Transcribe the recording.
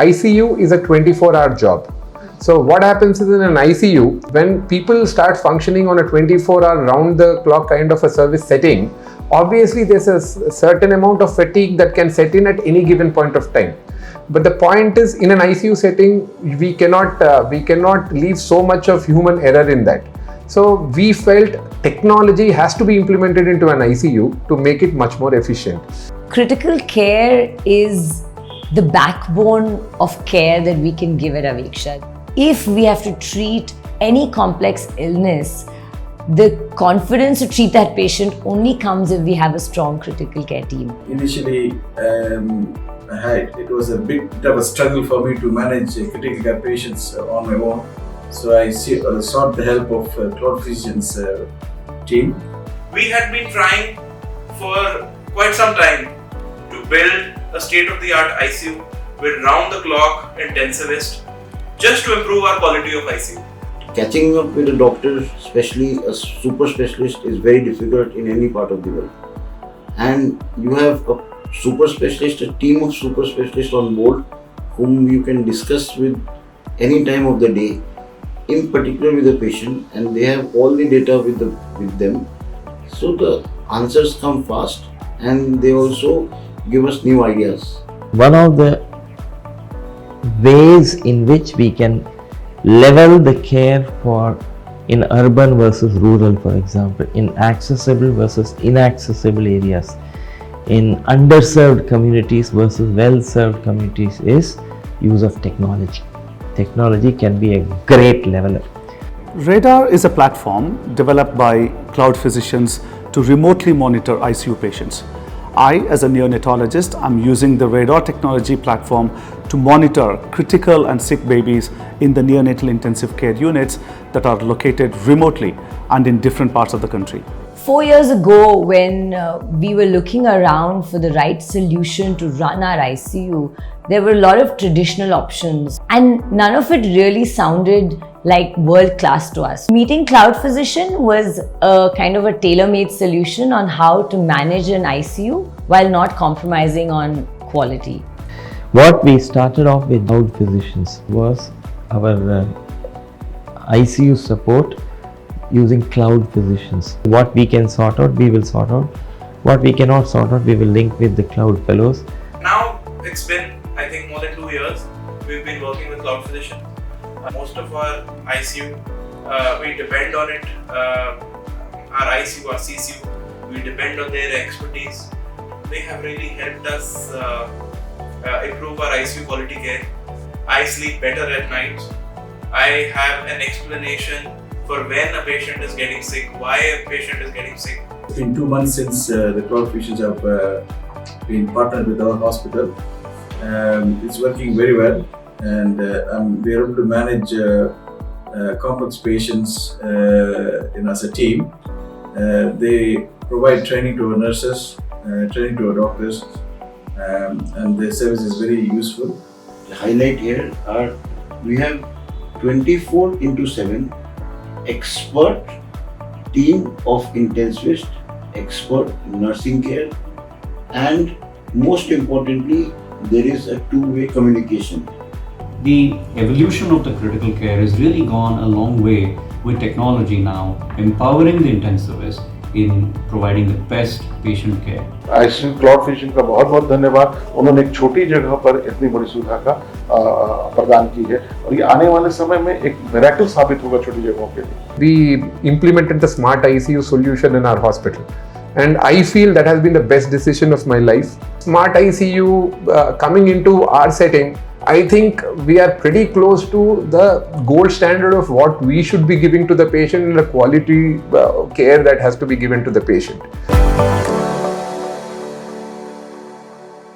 ICU is a 24-hour job. So what happens is in an ICU, when people start functioning on a 24-hour round-the-clock kind of a service setting, obviously there's a certain amount of fatigue that can set in at any given point of time. But the point is, in an ICU setting, we cannot leave so much of human error in that. So we felt technology has to be implemented into an ICU to make it much more efficient. Critical care is the backbone of care that we can give at Aveksha. If we have to treat any complex illness, the confidence to treat that patient only comes if we have a strong critical care team. Initially, it was a bit of a struggle for me to manage critical care patients on my own. So I sought the help of Cloudphysician's team. We had been trying for quite some time to build a state-of-the-art ICU with round-the-clock intensivist just to improve our quality of ICU. Catching up with a doctor, especially a super specialist, is very difficult in any part of the world. And you have a super specialist, a team of super specialists on board whom you can discuss with any time of the day, in particular with the patient, and they have all the data with them. So the answers come fast and they also give us new ideas. One of the ways in which we can level the care for in urban versus rural, for example, in accessible versus inaccessible areas, in underserved communities versus well-served communities, is use of technology. Technology can be a great leveler. Radar is a platform developed by Cloudphysicians to remotely monitor ICU patients. I, as a neonatologist, am using the Radar technology platform to monitor critical and sick babies in the neonatal intensive care units that are located remotely and in different parts of the country. 4 years ago, when we were looking around for the right solution to run our ICU, there were a lot of traditional options and none of it really sounded like world class to us. Meeting Cloudphysician was a kind of a tailor-made solution on how to manage an ICU while not compromising on quality. What we started off with Cloudphysicians was our ICU support using Cloudphysicians. What we can sort out, we will sort out. What we cannot sort out, we will link with the Cloud Fellows. Now it's been, I think, more than 2 years we've been working with Cloudphysician. Most of our ICU, we depend on it. Our ICU, our CCU, we depend on their expertise. They have really helped us improve our ICU quality care. I sleep better at night. I have an explanation for when a patient is getting sick, why a patient is getting sick. In 2 months since the Cloudphysicians have been partnered with our hospital, it's working very well, and we're able to manage complex patients as a team. They provide training to our nurses, training to our doctors, and their service is very useful. The highlight here are we have 24/7 expert team of intensivists, expert nursing care, and most importantly, there is a two-way communication. The evolution of the critical care has really gone a long way with technology now, empowering the intensivist in providing the best patient care. ICU क्लाउडफिशिशन का बहुत-बहुत धन्यवाद। उन्होंने एक छोटी जगह पर इतनी बड़ी सुविधा का प्रदान की है और ये आने वाले समय में एक मिरेकल साबित होगा छोटी जगहों के लिए। We implemented the Smart-ICU solution in our hospital, and I feel that has been the best decision of my life. Smart-ICU coming into our setting, I think we are pretty close to the gold standard of what we should be giving to the patient and the quality care that has to be given to the patient.